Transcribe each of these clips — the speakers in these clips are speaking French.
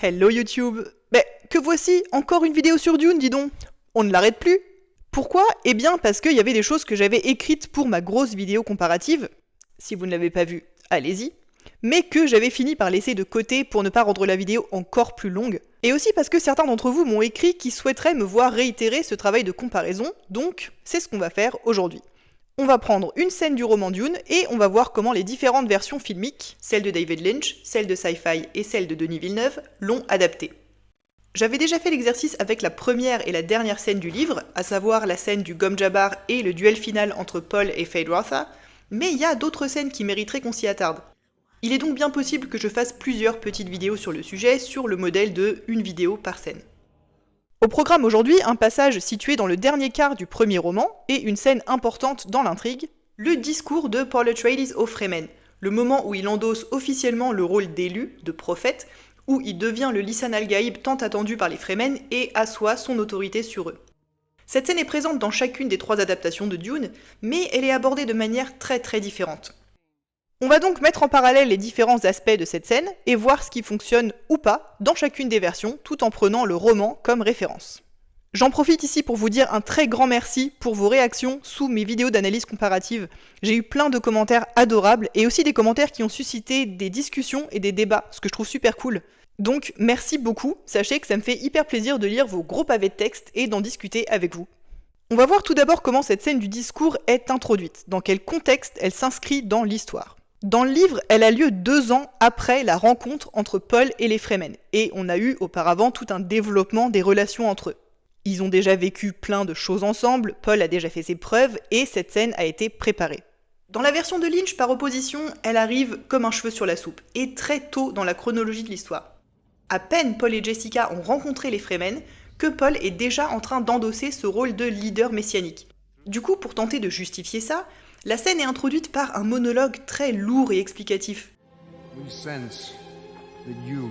Hello YouTube. Que voici encore une vidéo sur Dune, dis donc. On ne l'arrête plus. Pourquoi? Eh bien parce qu'il y avait des choses que j'avais écrites pour ma grosse vidéo comparative. Si vous ne l'avez pas vue, allez-y. Mais que j'avais fini par laisser de côté pour ne pas rendre la vidéo encore plus longue. Et aussi parce que certains d'entre vous m'ont écrit qu'ils souhaiteraient me voir réitérer ce travail de comparaison, donc c'est ce qu'on va faire aujourd'hui. On va prendre une scène du roman Dune et on va voir comment les différentes versions filmiques, celle de David Lynch, celle de Sci-Fi et celle de Denis Villeneuve, l'ont adaptée. J'avais déjà fait l'exercice avec la première et la dernière scène du livre, à savoir la scène du Gom Jabbar et le duel final entre Paul et Feyd-Rautha, mais il y a d'autres scènes qui mériteraient qu'on s'y attarde. Il est donc bien possible que je fasse plusieurs petites vidéos sur le sujet, sur le modèle de une vidéo par scène. Au programme aujourd'hui, un passage situé dans le dernier quart du premier roman, et une scène importante dans l'intrigue, le discours de Paul Atreides aux Fremen, le moment où il endosse officiellement le rôle d'élu, de prophète, où il devient le Lisan al-Gaïb tant attendu par les Fremen et assoit son autorité sur eux. Cette scène est présente dans chacune des 3 adaptations de Dune, mais elle est abordée de manière très différente. On va donc mettre en parallèle les différents aspects de cette scène et voir ce qui fonctionne ou pas dans chacune des versions, tout en prenant le roman comme référence. J'en profite ici pour vous dire un très grand merci pour vos réactions sous mes vidéos d'analyse comparative. J'ai eu plein de commentaires adorables et aussi des commentaires qui ont suscité des discussions et des débats, ce que je trouve super cool. Donc merci beaucoup, sachez que ça me fait hyper plaisir de lire vos gros pavés de texte et d'en discuter avec vous. On va voir tout d'abord comment cette scène du discours est introduite, dans quel contexte elle s'inscrit dans l'histoire. Dans le livre, elle a lieu 2 ans après la rencontre entre Paul et les Fremen, et on a eu auparavant tout un développement des relations entre eux. Ils ont déjà vécu plein de choses ensemble, Paul a déjà fait ses preuves, et cette scène a été préparée. Dans la version de Lynch, par opposition, elle arrive comme un cheveu sur la soupe, et très tôt dans la chronologie de l'histoire. À peine Paul et Jessica ont rencontré les Fremen, que Paul est déjà en train d'endosser ce rôle de leader messianique. Du coup, pour tenter de justifier ça, la scène est introduite par un monologue très lourd et explicatif. We sense that you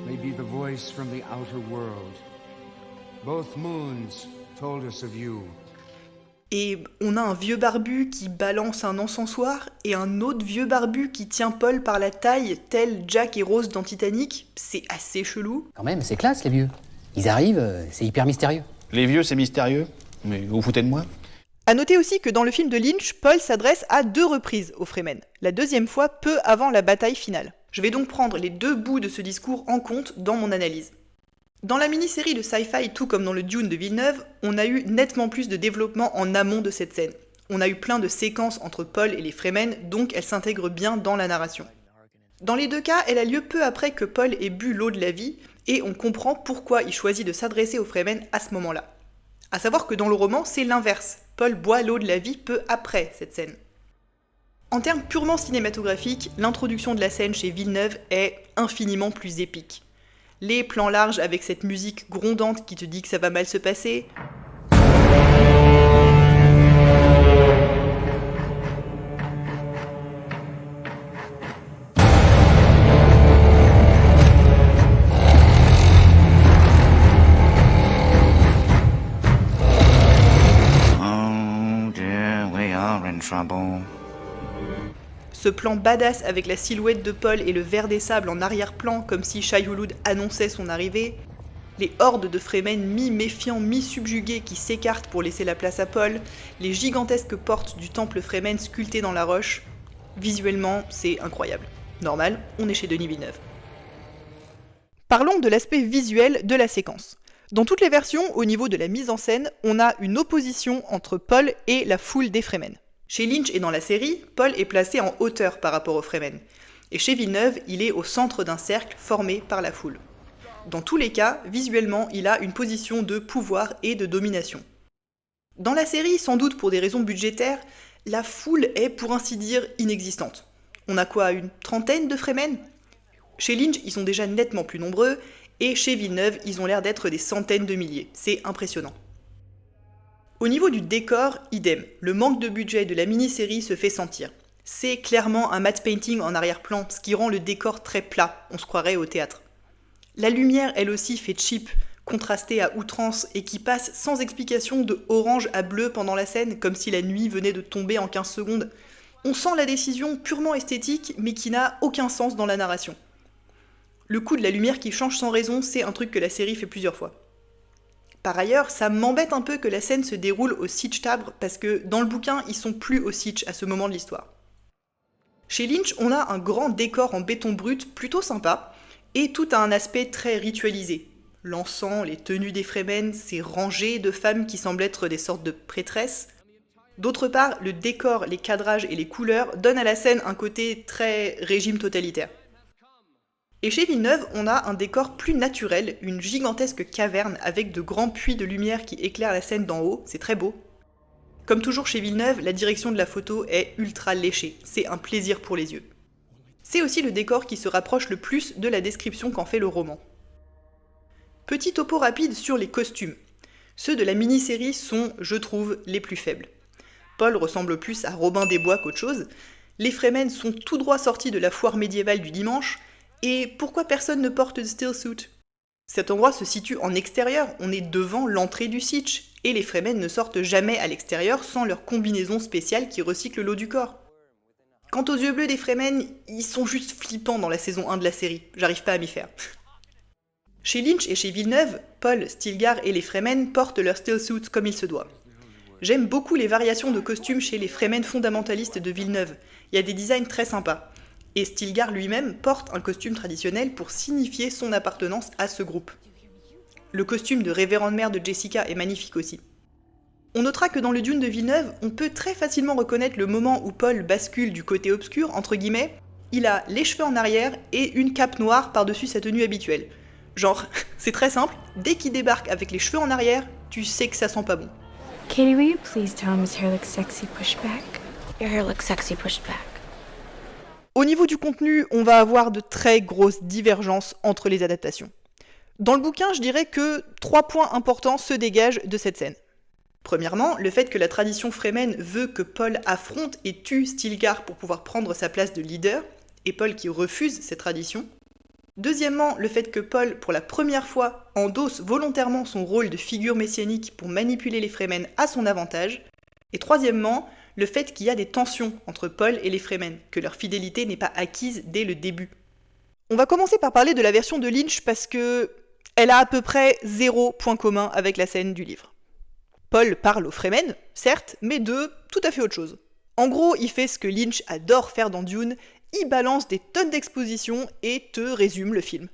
may be the voice from the outer world. Both moons told us of you. Et on a un vieux barbu qui balance un encensoir et un autre vieux barbu qui tient Paul par la taille, tel Jack et Rose dans Titanic. C'est assez chelou. Quand même, c'est classe les vieux. Ils arrivent, c'est hyper mystérieux. Les vieux, c'est mystérieux. Mais vous foutez de moi? A noter aussi que dans le film de Lynch, Paul s'adresse à 2 reprises aux Fremen, la deuxième fois peu avant la bataille finale. Je vais donc prendre les 2 bouts de ce discours en compte dans mon analyse. Dans la mini-série de Sci-Fi, tout comme dans le Dune de Villeneuve, on a eu nettement plus de développement en amont de cette scène. On a eu plein de séquences entre Paul et les Fremen, donc elle s'intègre bien dans la narration. Dans les 2 cas, elle a lieu peu après que Paul ait bu l'eau de la vie, et on comprend pourquoi il choisit de s'adresser aux Fremen à ce moment-là. A savoir que dans le roman, c'est l'inverse. Paul boit l'eau de la vie peu après cette scène. En termes purement cinématographiques, l'introduction de la scène chez Villeneuve est infiniment plus épique. Les plans larges avec cette musique grondante qui te dit que ça va mal se passer. Ce plan badass avec la silhouette de Paul et le vert des sables en arrière-plan comme si Shai-Hulud annonçait son arrivée, les hordes de Fremen mi-méfiants, mi-subjugués qui s'écartent pour laisser la place à Paul, les gigantesques portes du temple Fremen sculptées dans la roche. Visuellement, c'est incroyable. Normal, on est chez Denis Villeneuve. Parlons de l'aspect visuel de la séquence. Dans toutes les versions, au niveau de la mise en scène, on a une opposition entre Paul et la foule des Fremen. Chez Lynch et dans la série, Paul est placé en hauteur par rapport aux Fremen. Et chez Villeneuve, il est au centre d'un cercle formé par la foule. Dans tous les cas, visuellement, il a une position de pouvoir et de domination. Dans la série, sans doute pour des raisons budgétaires, la foule est pour ainsi dire inexistante. On a quoi, une trentaine de Fremen? Chez Lynch, ils sont déjà nettement plus nombreux, et chez Villeneuve, ils ont l'air d'être des centaines de milliers. C'est impressionnant. Au niveau du décor, idem, le manque de budget de la mini-série se fait sentir. C'est clairement un matte painting en arrière-plan, ce qui rend le décor très plat, on se croirait au théâtre. La lumière, elle aussi, fait cheap, contrastée à outrance et qui passe sans explication de orange à bleu pendant la scène, comme si la nuit venait de tomber en 15 secondes. On sent la décision purement esthétique, mais qui n'a aucun sens dans la narration. Le coup de la lumière qui change sans raison, c'est un truc que la série fait plusieurs fois. Par ailleurs, ça m'embête un peu que la scène se déroule au Sietch Tabr, parce que dans le bouquin, ils sont plus au Sietch à ce moment de l'histoire. Chez Lynch, on a un grand décor en béton brut plutôt sympa, et tout a un aspect très ritualisé. L'encens, les tenues des Fremen, ces rangées de femmes qui semblent être des sortes de prêtresses. D'autre part, le décor, les cadrages et les couleurs donnent à la scène un côté très régime totalitaire. Et chez Villeneuve, on a un décor plus naturel, une gigantesque caverne avec de grands puits de lumière qui éclairent la scène d'en haut, c'est très beau. Comme toujours chez Villeneuve, la direction de la photo est ultra léchée, c'est un plaisir pour les yeux. C'est aussi le décor qui se rapproche le plus de la description qu'en fait le roman. Petit topo rapide sur les costumes. Ceux de la mini-série sont, je trouve, les plus faibles. Paul ressemble plus à Robin des Bois qu'autre chose, les Fremen sont tout droit sortis de la foire médiévale du dimanche, et pourquoi personne ne porte de stillsuit ? Cet endroit se situe en extérieur, on est devant l'entrée du Sietch, et les Fremen ne sortent jamais à l'extérieur sans leur combinaison spéciale qui recycle l'eau du corps. Quant aux yeux bleus des Fremen, ils sont juste flippants dans la saison 1 de la série, j'arrive pas à m'y faire. Chez Lynch et chez Villeneuve, Paul, Stilgar et les Fremen portent leurs stillsuits comme il se doit. J'aime beaucoup les variations de costumes chez les Fremen fondamentalistes de Villeneuve, il y a des designs très sympas. Et Stilgar lui-même porte un costume traditionnel pour signifier son appartenance à ce groupe. Le costume de révérende mère de Jessica est magnifique aussi. On notera que dans le Dune de Villeneuve, on peut très facilement reconnaître le moment où Paul bascule du côté obscur, entre guillemets. Il a les cheveux en arrière et une cape noire par-dessus sa tenue habituelle. Genre, c'est très simple, dès qu'il débarque avec les cheveux en arrière, tu sais que ça sent pas bon. Katie, will you please tell him his hair looks sexy pushed back? Your hair looks sexy pushed back. Au niveau du contenu, on va avoir de très grosses divergences entre les adaptations. Dans le bouquin, je dirais que 3 points importants se dégagent de cette scène. Premièrement, le fait que la tradition Fremen veut que Paul affronte et tue Stilgar pour pouvoir prendre sa place de leader, et Paul qui refuse cette tradition. Deuxièmement, le fait que Paul, pour la première fois, endosse volontairement son rôle de figure messianique pour manipuler les Fremen à son avantage. Et troisièmement, le fait qu'il y a des tensions entre Paul et les Fremen, que leur fidélité n'est pas acquise dès le début. On va commencer par parler de la version de Lynch parce que elle a à peu près 0 point commun avec la scène du livre. Paul parle aux Fremen, certes, mais de tout à fait autre chose. En gros, il fait ce que Lynch adore faire dans Dune, il balance des tonnes d'expositions et te résume le film.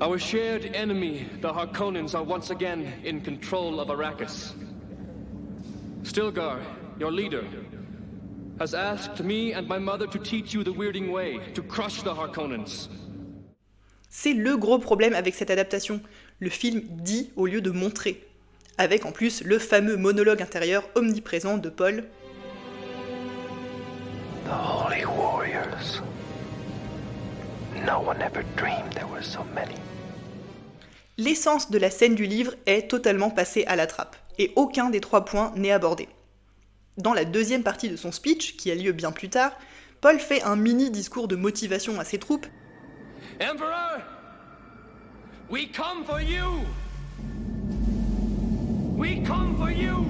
Our shared enemy, the Harkonnens, are once again in control of Arrakis. Stilgar, your leader, has asked me and my mother to teach you the Weirding Way, to crush the Harkonnens. C'est le gros problème avec cette adaptation. Le film dit au lieu de montrer. Avec en plus le fameux monologue intérieur omniprésent de Paul. The Holy Warriors. No one ever dreamed there were so many. L'essence de la scène du livre est totalement passée à la trappe, et aucun des 3 points n'est abordé. Dans la deuxième partie de son speech, qui a lieu bien plus tard, Paul fait un mini discours de motivation à ses troupes. Emperor, we come for you. We come for you.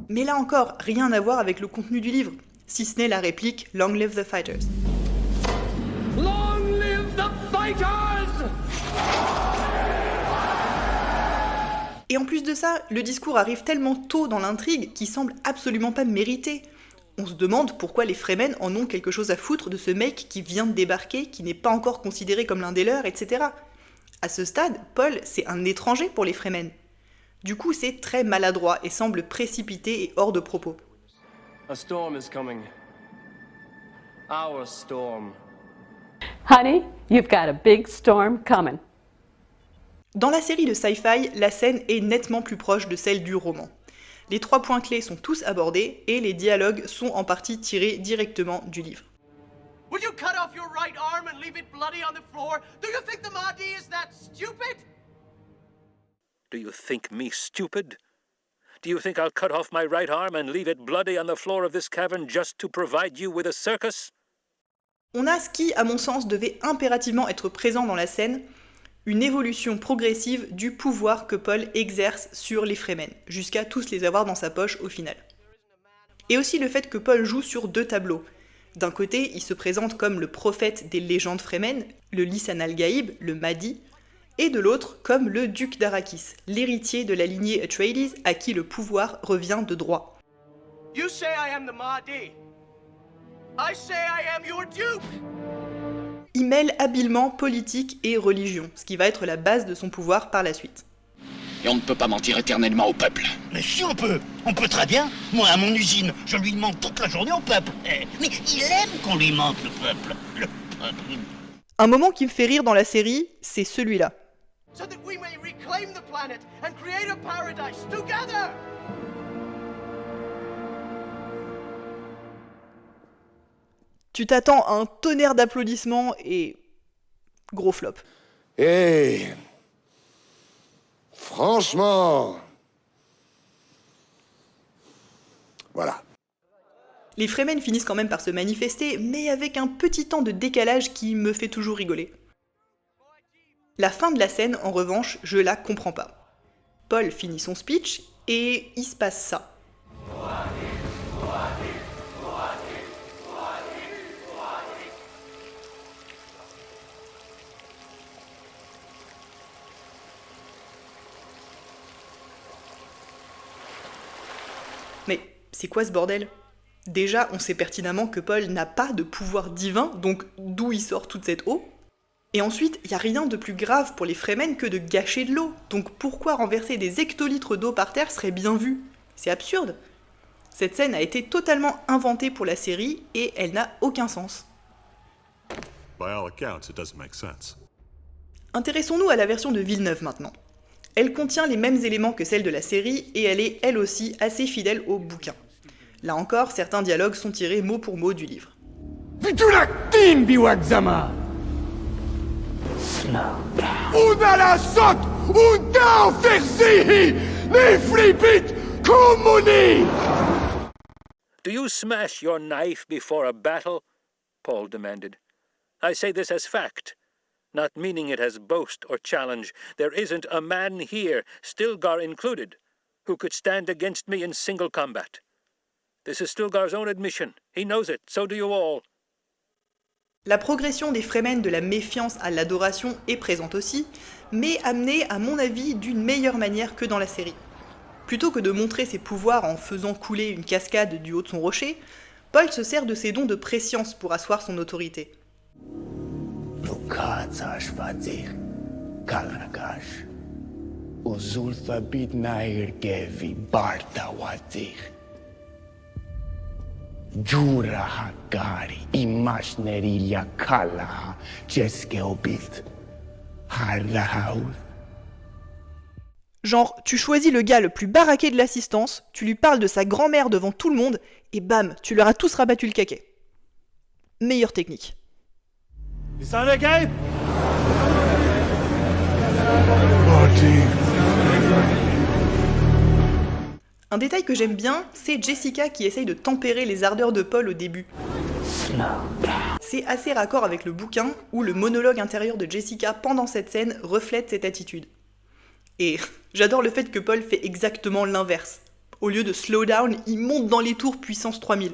Mais là encore, rien à voir avec le contenu du livre, si ce n'est la réplique « Long live the fighters ». Long live the fighters! Et en plus de ça, le discours arrive tellement tôt dans l'intrigue qu'il semble absolument pas mérité. On se demande pourquoi les Fremen en ont quelque chose à foutre de ce mec qui vient de débarquer, qui n'est pas encore considéré comme l'un des leurs, etc. À ce stade, Paul, c'est un étranger pour les Fremen. Du coup, c'est très maladroit et semble précipité et hors de propos. A storm is coming. Our storm. Honey, you've got a big storm coming. Dans la série de sci-fi, la scène est nettement plus proche de celle du roman. Les 3 points clés sont tous abordés et les dialogues sont en partie tirés directement du livre. Will you cut off your right arm and leave it bloody on the floor? Do you think the Mahdi is that stupid? Do you think me stupid? Do you think I'll cut off my right arm and leave it bloody on the floor of this cavern just to provide you with a circus? On a ce qui, à mon sens, devait impérativement être présent dans la scène, une évolution progressive du pouvoir que Paul exerce sur les Fremen, jusqu'à tous les avoir dans sa poche au final. Et aussi le fait que Paul joue sur 2 tableaux. D'un côté, il se présente comme le prophète des légendes Fremen, le Lisan al-Gaïb, le Mahdi, et de l'autre comme le duc d'Arrakis, l'héritier de la lignée Atreides à qui le pouvoir revient de droit. You say I am the Mahdi. I say I am your duke. Il mêle habilement politique et religion, ce qui va être la base de son pouvoir par la suite. Et on ne peut pas mentir éternellement au peuple. Mais si on peut très bien. Moi, à mon usine, je lui mente toute la journée au peuple. Mais il aime qu'on lui mente, le peuple. Un moment qui me fait rire dans la série, c'est celui-là. So that we may reclaim the planet and create a paradise together. Tu t'attends à un tonnerre d'applaudissements et gros flop. Hey, franchement, voilà. Les Fremen finissent quand même par se manifester, mais avec un petit temps de décalage qui me fait toujours rigoler. La fin de la scène, en revanche, je la comprends pas. Paul finit son speech et il se passe ça. Mais c'est quoi ce bordel ? Déjà, on sait pertinemment que Paul n'a pas de pouvoir divin, donc d'où il sort toute cette eau ? Et ensuite, il n'y a rien de plus grave pour les Fremen que de gâcher de l'eau. Donc pourquoi renverser des hectolitres d'eau par terre serait bien vu ? C'est absurde. Cette scène a été totalement inventée pour la série et elle n'a aucun sens. By all accounts, it doesn't make sense. Intéressons-nous à la version de Villeneuve maintenant. Elle contient les mêmes éléments que celle de la série et elle est elle aussi assez fidèle au bouquin. Là encore, certains dialogues sont tirés mot pour mot du livre. Do you smash your knife before a battle? Paul demanded. I say this as fact, not meaning it as boast or challenge. There isn't a man here, Stilgar included, who could stand against me in single combat. This is Stilgar's own admission. He knows it, so do you all. La progression des Fremen de la méfiance à l'adoration est présente aussi, mais amenée à mon avis d'une meilleure manière que dans la série. Plutôt que de montrer ses pouvoirs en faisant couler une cascade du haut de son rocher, Paul se sert de ses dons de prescience pour asseoir son autorité. Genre, tu choisis le gars le plus baraqué de l'assistance, tu lui parles de sa grand-mère devant tout le monde, et bam, tu leur as tous rabattu le caquet. Meilleure technique. Un détail que j'aime bien, c'est Jessica qui essaye de tempérer les ardeurs de Paul au début. C'est assez raccord avec le bouquin, où le monologue intérieur de Jessica pendant cette scène reflète cette attitude. Et j'adore le fait que Paul fait exactement l'inverse. Au lieu de slow down, il monte dans les tours puissance 3000.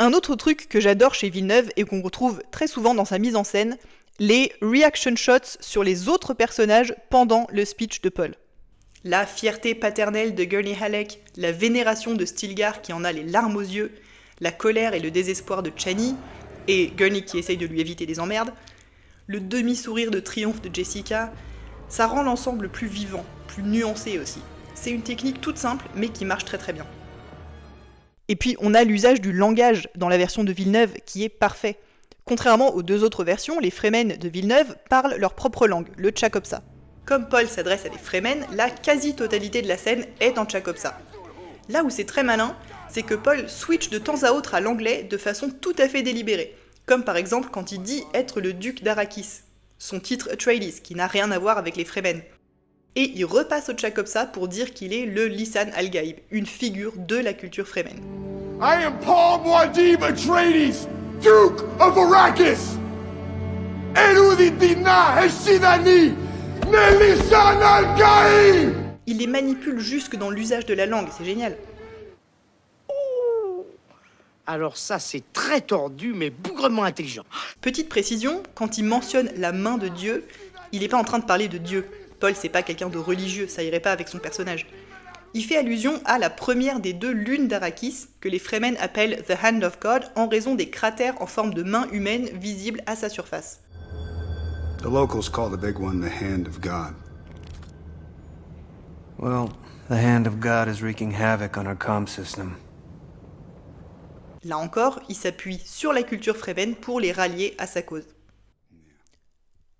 Un autre truc que j'adore chez Villeneuve et qu'on retrouve très souvent dans sa mise en scène, les reaction shots sur les autres personnages pendant le speech de Paul. La fierté paternelle de Gurney Halleck, la vénération de Stilgar qui en a les larmes aux yeux, la colère et le désespoir de Chani, et Gurney qui essaye de lui éviter des emmerdes, le demi-sourire de triomphe de Jessica, ça rend l'ensemble plus vivant, plus nuancé aussi. C'est une technique toute simple, mais qui marche très très bien. Et puis on a l'usage du langage dans la version de Villeneuve qui est parfait. Contrairement aux deux autres versions, les Fremen de Villeneuve parlent leur propre langue, le Chakopsa. Comme Paul s'adresse à des Fremen, la quasi-totalité de la scène est en Chakopsa. Là où c'est très malin, c'est que Paul switch de temps à autre à l'anglais de façon tout à fait délibérée. Comme par exemple quand il dit être le duc d'Arrakis, son titre Atreides, qui n'a rien à voir avec les Fremen. Et il repasse au Chakopsa pour dire qu'il est le Lisan al-Gaïb, une figure de la culture Fremen. I am Paul Muad'Dib Atreides, Duke of Arrakis! Eludidina Heshidani, Il les manipule jusque dans l'usage de la langue, c'est génial. Alors ça, c'est très tordu, mais bougrement intelligent. Petite précision, quand il mentionne la main de Dieu, il n'est pas en train de parler de Dieu. Paul, c'est pas quelqu'un de religieux, ça irait pas avec son personnage. Il fait allusion à la première des 2 lunes d'Arrakis, que les Fremen appellent The Hand of God, en raison des cratères en forme de main humaine visibles à sa surface. The locals call the big one the Hand of God. Well, the Hand of God is wreaking havoc on our comm system. Là encore, il s'appuie sur la culture Fremen pour les rallier à sa cause.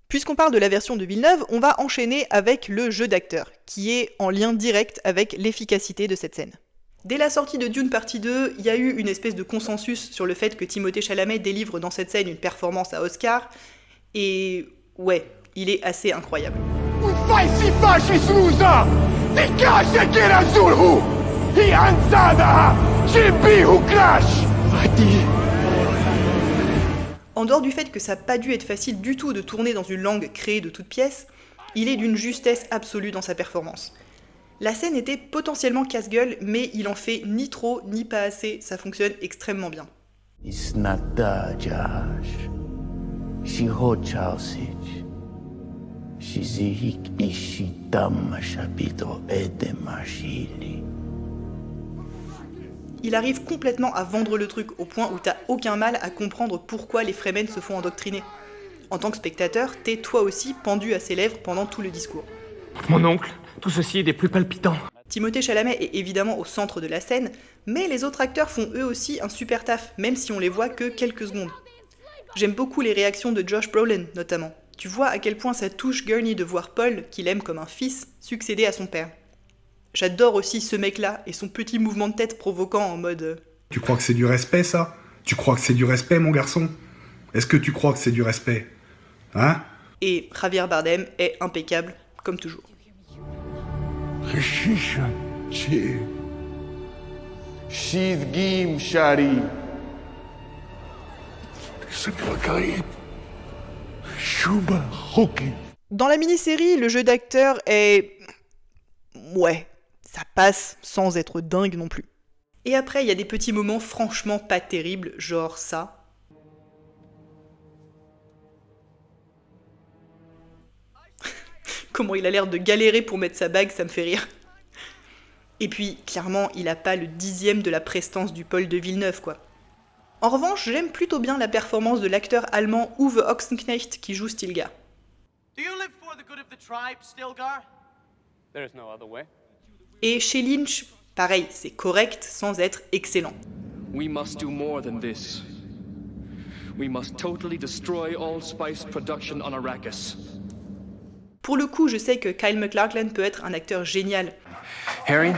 Puisqu'on parle de la version de Villeneuve, on va enchaîner avec le jeu d'acteur, qui est en lien direct avec l'efficacité de cette scène. Dès la sortie de Dune partie 2, il y a eu une espèce de consensus sur le fait que Timothée Chalamet délivre dans cette scène une performance à Oscar, et ouais, il est assez incroyable. En dehors du fait que ça n'a pas dû être facile du tout de tourner dans une langue créée de toutes pièces, il est d'une justesse absolue dans sa performance. La scène était potentiellement casse-gueule, mais il en fait ni trop ni pas assez, ça fonctionne extrêmement bien. Il arrive complètement à vendre le truc au point où t'as aucun mal à comprendre pourquoi les Fremen se font endoctriner. En tant que spectateur, t'es toi aussi pendu à ses lèvres pendant tout le discours. Mon oncle, tout ceci est des plus palpitants. Timothée Chalamet est évidemment au centre de la scène, mais les autres acteurs font eux aussi un super taf, même si on les voit que quelques secondes. J'aime beaucoup les réactions de Josh Brolin, notamment. Tu vois à quel point ça touche Gurney de voir Paul, qu'il aime comme un fils, succéder à son père. J'adore aussi ce mec-là et son petit mouvement de tête provoquant en mode... Tu crois que c'est du respect, ça? Tu crois que c'est du respect, mon garçon? Est-ce que tu crois que c'est du respect? Hein? Et Javier Bardem est impeccable, comme toujours. Dans la mini-série, le jeu d'acteur est... ouais, ça passe sans être dingue non plus. Et après, il y a des petits moments franchement pas terribles, genre ça. Comment il a l'air de galérer pour mettre sa bague, ça me fait rire. Et puis, clairement, il a pas le 10e de la prestance du Paul de Villeneuve, quoi. En revanche, j'aime plutôt bien la performance de l'acteur allemand Uwe Ochsenknecht qui joue Stilgar. Do you live for the good of the tribe, Stilgar? There's no other way. Et chez Lynch, pareil, c'est correct sans être excellent. We must do more than this. We must totally destroy all spice production on Arrakis. Pour le coup, je sais que Kyle MacLachlan peut être un acteur génial. Harry?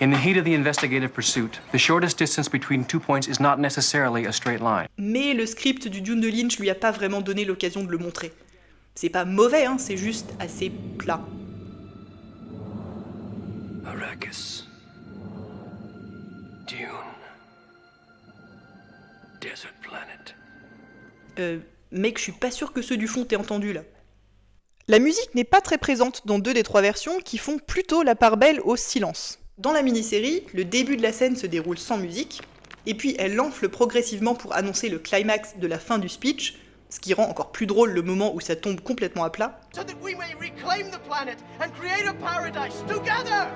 In the heat of the investigative pursuit, the shortest distance between 2 points is not necessarily a straight line. Mais le script du Dune de Lynch lui a pas vraiment donné l'occasion de le montrer. C'est pas mauvais, hein, c'est juste assez plat. Arrakis. Dune. Desert planet. Mec, je suis pas sûr que ceux du fond t'aient entendu là. La musique n'est pas très présente dans 2 des 3 versions qui font plutôt la part belle au silence. Dans la mini-série, le début de la scène se déroule sans musique, et puis elle enfle progressivement pour annoncer le climax de la fin du speech, ce qui rend encore plus drôle le moment où ça tombe complètement à plat. So that we may reclaim the planet and create a paradise together!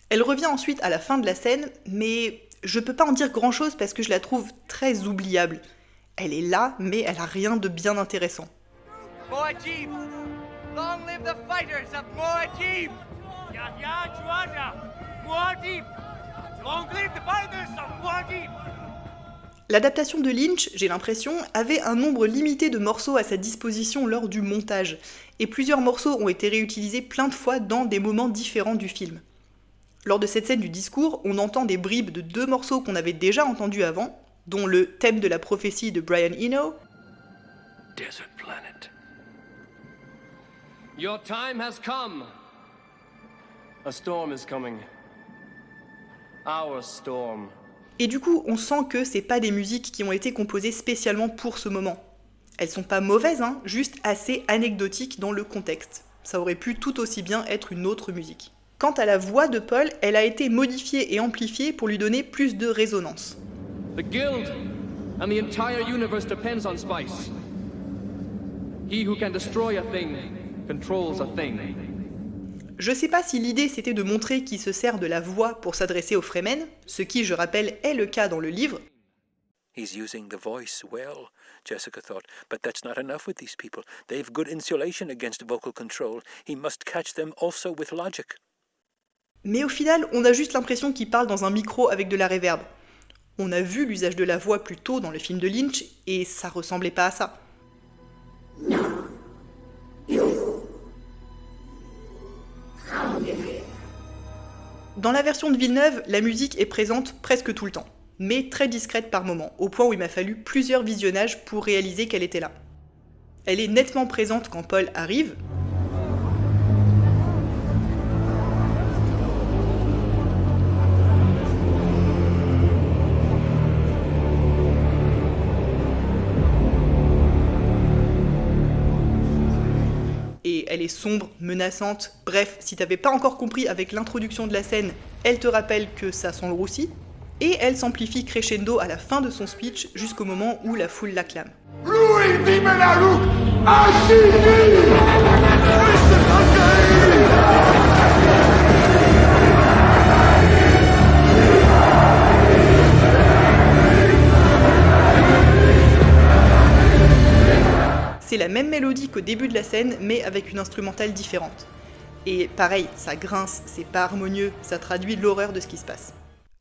Elle revient ensuite à la fin de la scène, mais je peux pas en dire grand chose parce que je la trouve très oubliable. Elle est là, mais elle a rien de bien intéressant. Muad'Dib! Long live the fighters of Muad'Dib! Yahya Juana! Muad'Dib! Long live the fighters of Muad'Dib! L'adaptation de Lynch, j'ai l'impression, avait un nombre limité de morceaux à sa disposition lors du montage, et plusieurs morceaux ont été réutilisés plein de fois dans des moments différents du film. Lors de cette scène du discours, on entend des bribes de 2 morceaux qu'on avait déjà entendus avant, dont le thème de la prophétie de Brian Eno. Desert planet. Your time has come. A storm is coming. Our storm. Et du coup, on sent que c'est pas des musiques qui ont été composées spécialement pour ce moment. Elles sont pas mauvaises, hein, juste assez anecdotiques dans le contexte. Ça aurait pu tout aussi bien être une autre musique. Quant à la voix de Paul, elle a été modifiée et amplifiée pour lui donner plus de résonance. The Guild and the entire universe depends on Spice. He who can destroy a thing controls a thing. Je sais pas si l'idée c'était de montrer qu'il se sert de la voix pour s'adresser aux Fremen, ce qui, je rappelle, est le cas dans le livre. He's using the voice well, Jessica thought, but that's not enough with these people. They've good insulation against vocal control. He must catch them also with logic. Mais au final, on a juste l'impression qu'il parle dans un micro avec de la reverb. On a vu l'usage de la voix plus tôt dans le film de Lynch, et ça ressemblait pas à ça. Dans la version de Villeneuve, la musique est présente presque tout le temps, mais très discrète par moments, au point où il m'a fallu plusieurs visionnages pour réaliser qu'elle était là. Elle est nettement présente quand Paul arrive, et elle est sombre, menaçante, bref, si t'avais pas encore compris avec l'introduction de la scène, elle te rappelle que ça sent le roussi, et elle s'amplifie crescendo à la fin de son speech jusqu'au moment où la foule l'acclame. C'est la même mélodie qu'au début de la scène, mais avec une instrumentale différente. Et pareil, ça grince, c'est pas harmonieux, ça traduit l'horreur de ce qui se passe.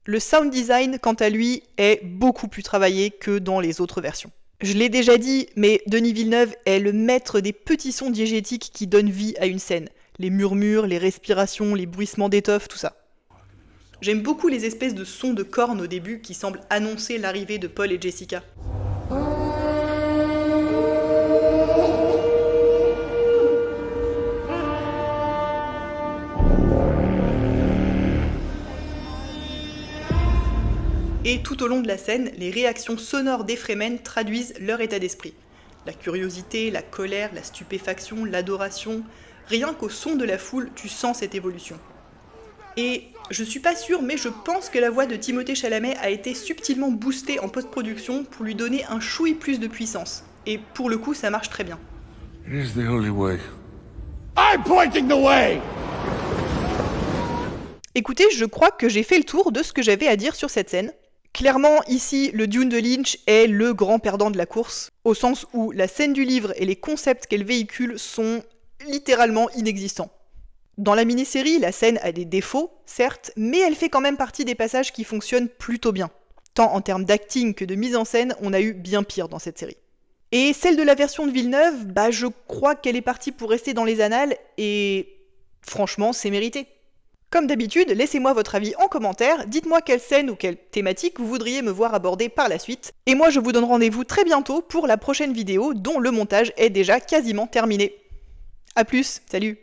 Le sound design, quant à lui, est beaucoup plus travaillé que dans les autres versions. Je l'ai déjà dit, mais Denis Villeneuve est le maître des petits sons diégétiques qui donnent vie à une scène. Les murmures, les respirations, les bruissements d'étoffe, tout ça. J'aime beaucoup les espèces de sons de cornes au début qui semblent annoncer l'arrivée de Paul et Jessica. Et tout au long de la scène, les réactions sonores des Fremen traduisent leur état d'esprit. La curiosité, la colère, la stupéfaction, l'adoration, rien qu'au son de la foule, tu sens cette évolution. Et je suis pas sûre, mais je pense que la voix de Timothée Chalamet a été subtilement boostée en post-production pour lui donner un chouï plus de puissance. Et pour le coup, ça marche très bien. It is the only way. I'm pointing the way! Écoutez, je crois que j'ai fait le tour de ce que j'avais à dire sur cette scène. Clairement, ici, le Dune de Lynch est le grand perdant de la course, au sens où la scène du livre et les concepts qu'elle véhicule sont littéralement inexistants. Dans la mini-série, la scène a des défauts, certes, mais elle fait quand même partie des passages qui fonctionnent plutôt bien. Tant en termes d'acting que de mise en scène, on a eu bien pire dans cette série. Et celle de la version de Villeneuve, je crois qu'elle est partie pour rester dans les annales, et franchement, c'est mérité. Comme d'habitude, laissez-moi votre avis en commentaire, dites-moi quelle scène ou quelle thématique vous voudriez me voir aborder par la suite, et moi je vous donne rendez-vous très bientôt pour la prochaine vidéo dont le montage est déjà quasiment terminé. A plus, salut!